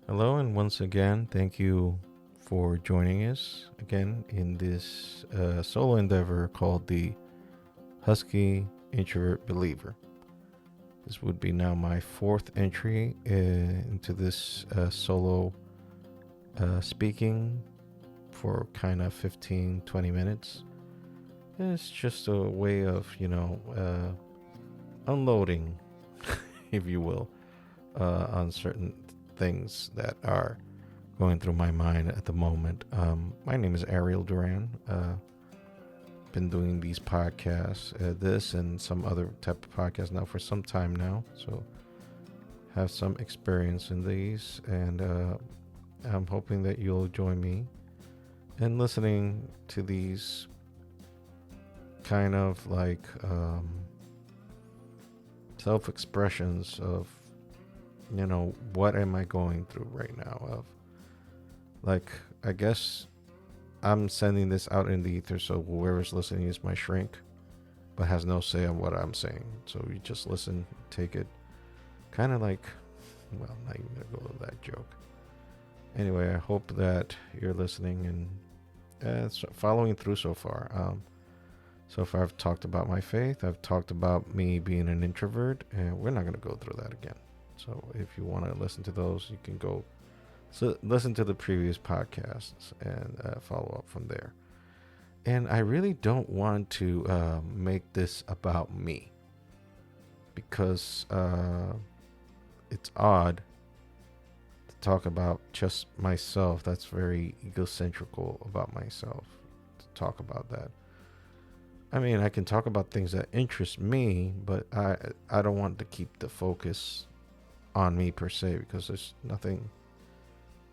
Hello, and once again, thank you for joining us again in this solo endeavor called the Husky Introvert Believer. This would be now my fourth entry into this solo speaking for kind of 15, 20 minutes. It's just a way of, unloading, if you will, on certain things that are going through my mind at the moment. My name is Ariel Duran. Been doing these podcasts, this and some other type of podcasts now for some time now. So have some experience in these, and I'm hoping that you'll join me in listening to these kind of like self-expressions of, what am I going through right now? Of like, I guess I'm sending this out in the ether, so whoever's listening is my shrink, but has no say on what I'm saying. So you just listen, take it, kind of like, well, not even gonna go to that joke. Anyway, I hope that you're listening and following through so far. So far, I've talked about my faith. I've talked about me being an introvert, and we're not gonna go through that again. So if you want to listen to those, you can go listen to the previous podcasts and follow up from there. And I really don't want to make this about me because it's odd to talk about just myself. That's very egocentrical about myself to talk about that. I mean, I can talk about things that interest me, but I don't want to keep the focus on me per se because there's nothing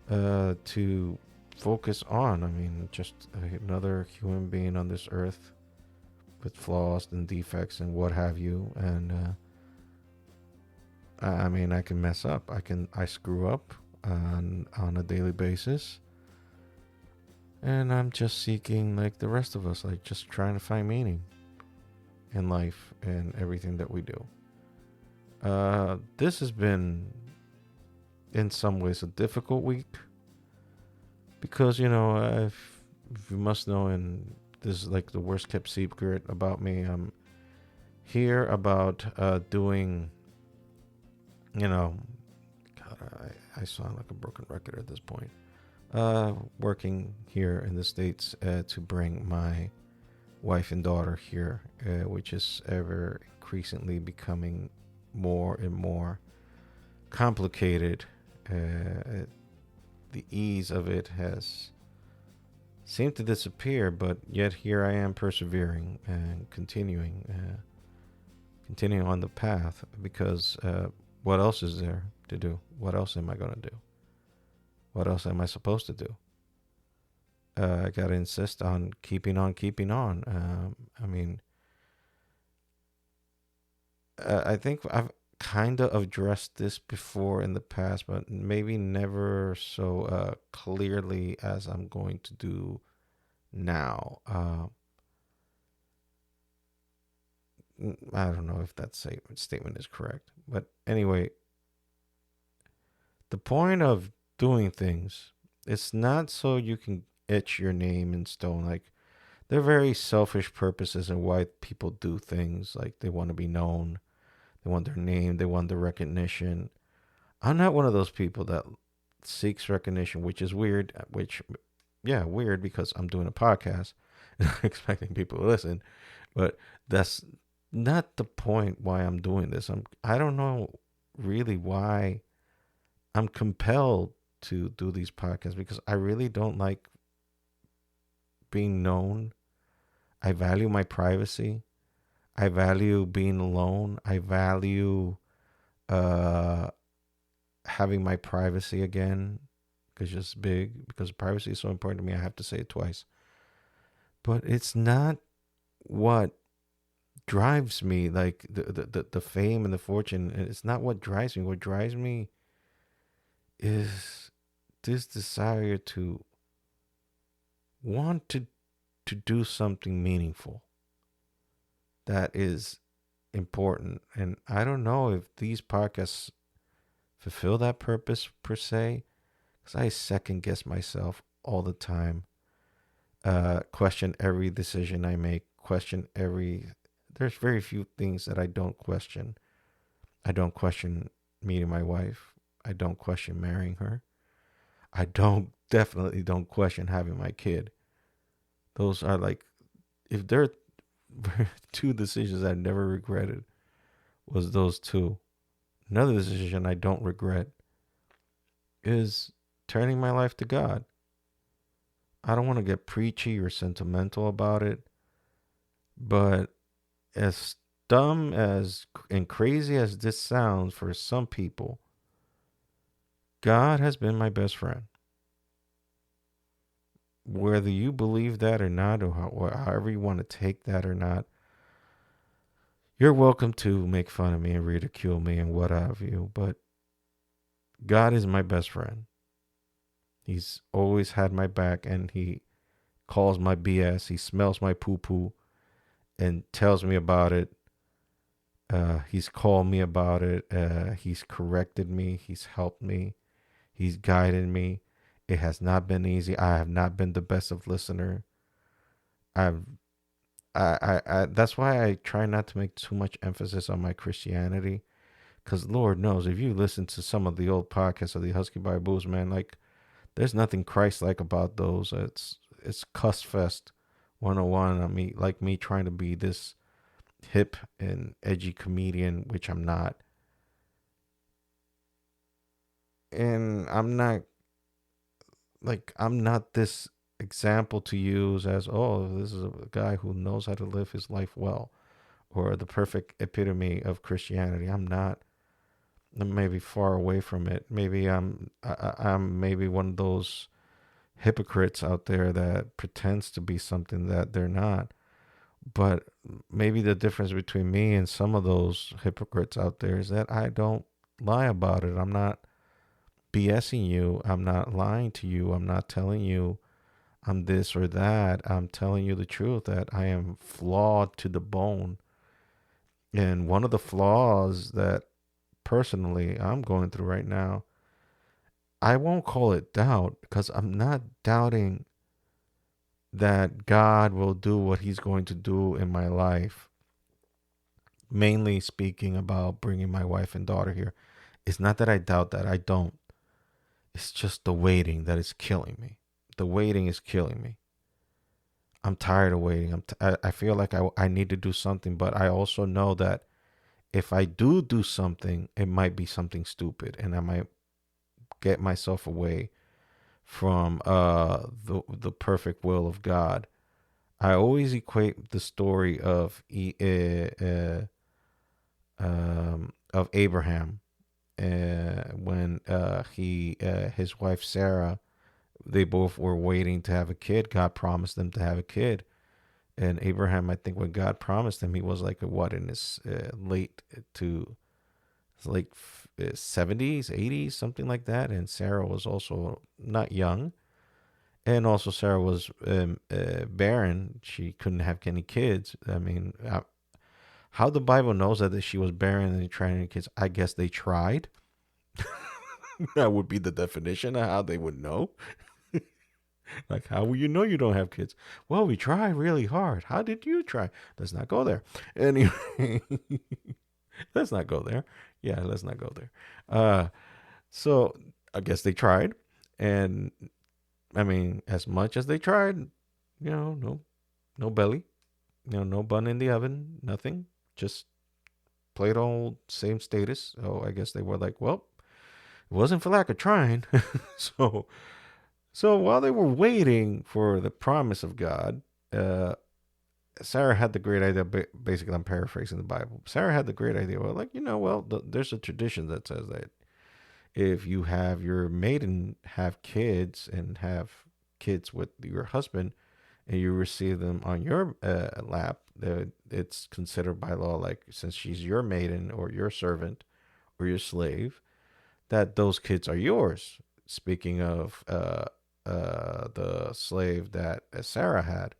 to focus on. I mean, just another human being on this earth with flaws and defects and what have you. And I mean, I can mess up. I screw up on a daily basis. And I'm just seeking, like the rest of us, like just trying to find meaning in life and everything that we do. This has been, in some ways, a difficult week because, if you must know, and this is like the worst kept secret about me, I'm here about doing, God, I sound like a broken record at this point. Working here in the States to bring my wife and daughter here, which is ever increasingly becoming more and more complicated. The ease of it has seemed to disappear, but yet here I am persevering and continuing on the path because what else is there to do? What else am I going to do? What else am I supposed to do? I got to insist on keeping on, keeping on. I mean, I think I've kind of addressed this before in the past, but maybe never so clearly as I'm going to do now. I don't know if that statement is correct, but anyway, the point of doing things, it's not so you can etch your name in stone. Like, they're very selfish purposes and why people do things. Like, they want to be known, they want their name, they want the recognition. I'm not one of those people that seeks recognition, which is weird. Weird because I'm doing a podcast and I'm expecting people to listen. But that's not the point why I'm doing this. I don't know really why I'm compelled to do these podcasts because I really don't like being known. I value my privacy. I value being alone. I value uh, having my privacy again because it's big. Because privacy is so important to me, I have to say it twice. But it's not what drives me, like the fame and the fortune. It's not what drives me. What drives me is this desire to want to do something meaningful that is important. And I don't know if these podcasts fulfill that purpose per se. Because I second guess myself all the time. Question every decision I make. Question every. There's very few things that I don't question. I don't question meeting my wife. I don't question marrying her. I don't definitely don't question having my kid. Those are like, if there are two decisions I never regretted, was those two. Another decision I don't regret is turning my life to God. I don't want to get preachy or sentimental about it, but as dumb as and crazy as this sounds for some people, God has been my best friend. Whether you believe that or not, or however you want to take that or not, you're welcome to make fun of me and ridicule me and what have you, but God is my best friend. He's always had my back, and he calls my BS. He smells my poo poo and tells me about it. He's called me about it. He's corrected me. He's helped me. He's guided me. It has not been easy. I have not been the best of listener. I've that's why I try not to make too much emphasis on my Christianity. Because Lord knows, if you listen to some of the old podcasts of the Husky Bibles, man, like there's nothing Christ-like about those. It's cuss fest 101. I mean, like me trying to be this hip and edgy comedian, which I'm not. And I'm not this example to use as, oh, this is a guy who knows how to live his life well, or the perfect epitome of Christianity. I'm not. I'm maybe far away from it. Maybe I'm maybe one of those hypocrites out there that pretends to be something that they're not. But maybe the difference between me and some of those hypocrites out there is that I don't lie about it. I'm not BSing you. I'm not lying to you. I'm not telling you I'm this or that. I'm telling you the truth that I am flawed to the bone. And one of the flaws that personally I'm going through right now, I won't call it doubt because I'm not doubting that God will do what he's going to do in my life. Mainly speaking about bringing my wife and daughter here. It's not that I doubt that. I don't. It's just the waiting that is killing me. The waiting is killing me. I'm tired of waiting. I feel like I need to do something, but I also know that if I do something, it might be something stupid, and I might get myself away from the perfect will of God. I always equate the story of Abraham when he his wife Sarah, they both were waiting to have a kid. God promised them to have a kid, and Abraham, I think, when God promised him, he was like what, in his late to like 70s, 80s, something like that, and Sarah was also not young. And also, Sarah was barren. She couldn't have any kids. I mean, how the Bible knows that she was barren and they tried any kids? I guess they tried. That would be the definition of how they would know. Like, how will you know you don't have kids? Well, we try really hard. How did you try? Let's not go there. Anyway, let's not go there. Yeah, let's not go there. So I guess they tried, and I mean, as much as they tried, no belly, no bun in the oven, nothing. Just plain old same status. So I guess they were like, well, it wasn't for lack of trying. so so while they were waiting for the promise of God, uh, Sarah had the great idea. Basically, I'm paraphrasing the Bible. Sarah had the great idea. Well, like, there's a tradition that says that if you have your maiden have kids and have kids with your husband, and you receive them on your lap, it's considered by law, like, since she's your maiden or your servant or your slave, that those kids are yours. Speaking of the slave that Sarah had.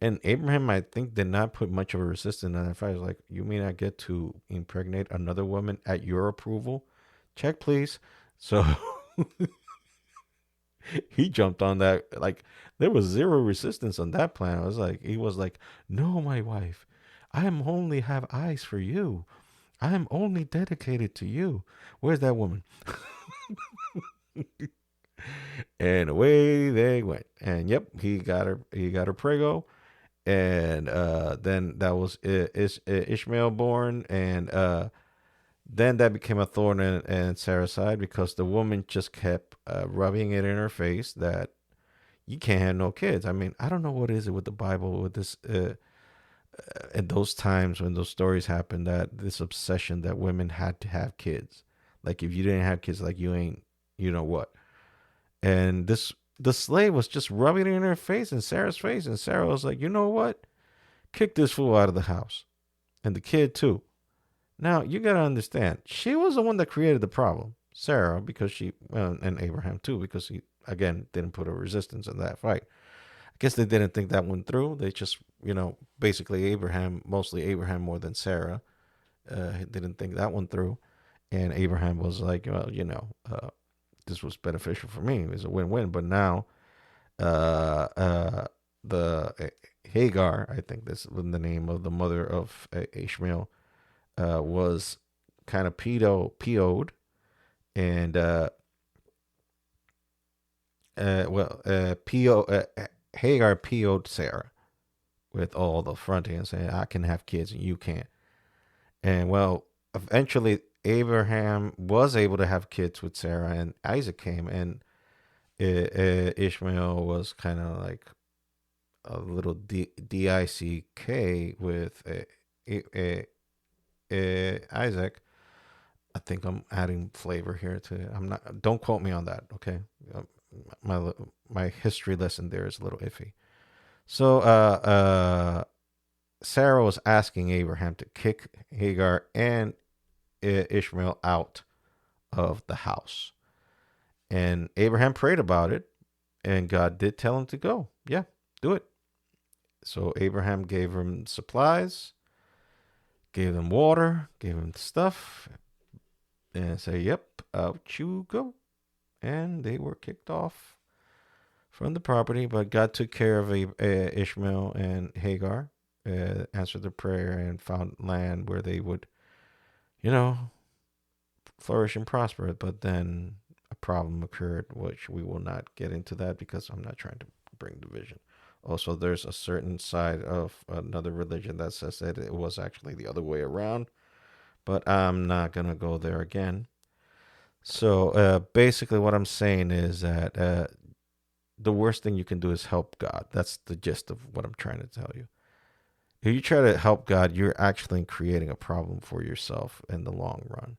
And Abraham, I think, did not put much of a resistance on that fact. He was like, you mean I get to impregnate another woman at your approval? Check, please. So he jumped on that like there was zero resistance on that plan. I was like, he was like, "No, my wife, I am only have eyes for you. I am only dedicated to you. Where's that woman?" And away they went. And yep, he got her. He got her prego. And then that was Ishmael born, and then that became a thorn in Sarah's side because the woman just kept rubbing it in her face that you can't have no kids. I mean, I don't know what is it with the Bible with this. At those times when those stories happened, that this obsession that women had to have kids, like if you didn't have kids, like you ain't, you know what? And the slave was just rubbing it in her face, in Sarah's face, and Sarah was like, you know what? Kick this fool out of the house, and the kid too. Now you gotta understand, she was the one that created the problem, Sarah, because she and Abraham too, because he again didn't put a resistance in that fight. I guess they didn't think that one through. They just, basically Abraham, mostly Abraham more than Sarah, didn't think that one through. And Abraham was like, well, this was beneficial for me. It was a win-win. But now, uh, uh, the Hagar, I think that's the name of the mother of Ishmael, was kind of PO'd, and Hagar PO'd Sarah with all the fronting and saying, I can have kids and you can't. And well, eventually Abraham was able to have kids with Sarah, and Isaac came, and Ishmael was kind of like a little DICK with Isaac. I think I'm adding flavor here to it. I'm not. Don't quote me on that, okay? Um, my my history lesson there is a little iffy. So, Sarah was asking Abraham to kick Hagar and Ishmael out of the house, and Abraham prayed about it, and God did tell him to go. Yeah, do it. So Abraham gave him supplies, gave them water, gave him stuff, and say, "Yep, out you go." And they were kicked off from the property, but God took care of Ishmael and Hagar, answered their prayer, and found land where they would, you know, flourish and prosper. But then a problem occurred, which we will not get into that because I'm not trying to bring division. Also, there's a certain side of another religion that says that it was actually the other way around, but I'm not going to go there again. So basically, what I'm saying is that the worst thing you can do is help God. That's the gist of what I'm trying to tell you. If you try to help God, you're actually creating a problem for yourself in the long run.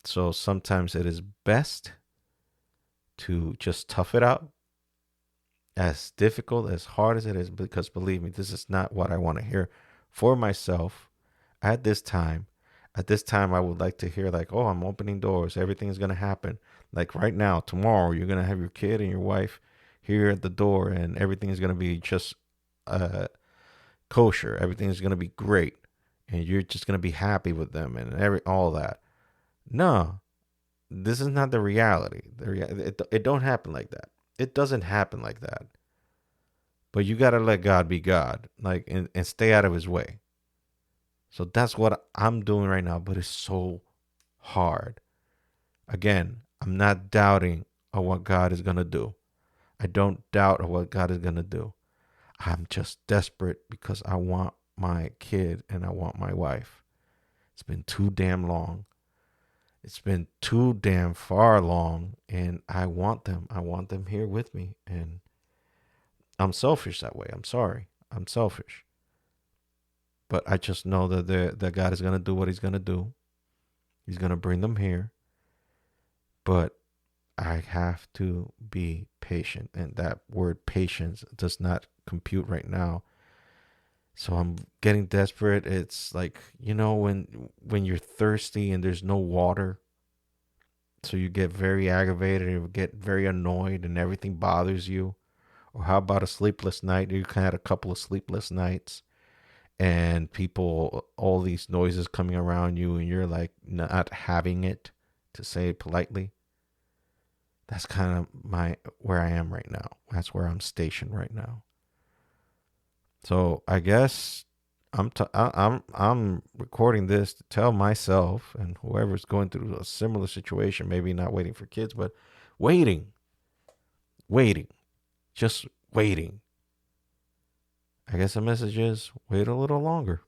So sometimes it is best to just tough it out, as difficult, as hard as it is, because believe me, this is not what I want to hear for myself at this time. At this time, I would like to hear, like, oh, I'm opening doors. Everything is going to happen. Like right now, tomorrow, you're going to have your kid and your wife here at the door, and everything is going to be just kosher. Everything is going to be great. And you're just going to be happy with them and all that. No, this is not the reality. It don't happen like that. It doesn't happen like that. But you got to let God be God, like, and stay out of his way. So that's what I'm doing right now, but it's so hard. Again, I'm not doubting of what God is going to do. I don't doubt of what God is going to do. I'm just desperate because I want my kid and I want my wife. It's been too damn long. It's been too damn far long, and I want them. I want them here with me, and I'm selfish that way. I'm sorry. I'm selfish. But I just know that God is going to do what he's going to do. He's going to bring them here. But I have to be patient. And that word patience does not compute right now. So I'm getting desperate. It's like, when you're thirsty and there's no water. So you get very aggravated and you get very annoyed and everything bothers you. Or how about a sleepless night? You had a couple of sleepless nights and people, all these noises coming around you, and you're like not having it, to say it politely. That's kind of where I am right now. That's where I'm stationed right now. So I guess I'm recording this to tell myself and whoever's going through a similar situation, maybe not waiting for kids, but waiting, waiting, just waiting. I guess the message is wait a little longer.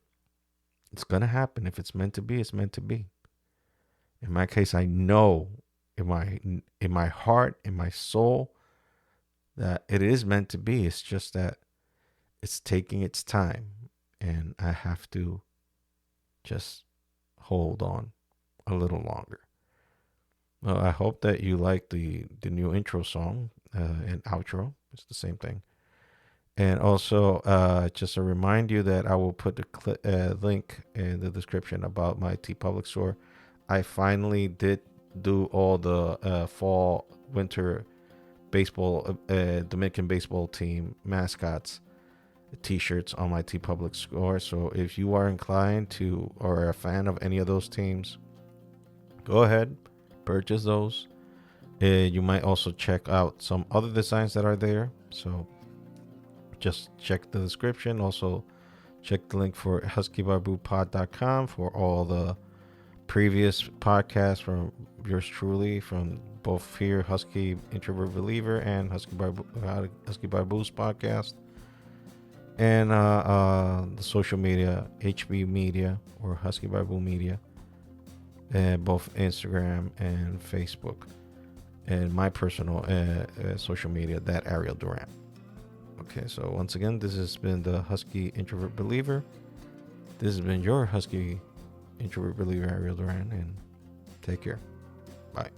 It's gonna happen. If it's meant to be, it's meant to be. In my case, I know in my heart, in my soul, that it is meant to be. It's just that it's taking its time, and I have to just hold on a little longer. Well, I hope that you like the new intro song and outro. It's the same thing. And also, just to remind you that I will put the link in the description about my T Public store. I finally did do all the fall, winter baseball, Dominican baseball team mascots T-shirts on my T Public store. So if you are inclined to or are a fan of any of those teams, go ahead, purchase those. You might also check out some other designs that are there. So just check the description. Also, check the link for huskybarbupod.com for all the previous podcasts from yours truly, from both here, Husky Introvert Believer, and Husky Barbu's podcast. And the social media, HB Media or Husky Barbu Media, and both Instagram and Facebook, and my personal social media, that Ariel Durant. Okay, so once again, this has been the Husky Introvert Believer. This has been your Husky Introvert Believer, Ariel Duran, and take care. Bye.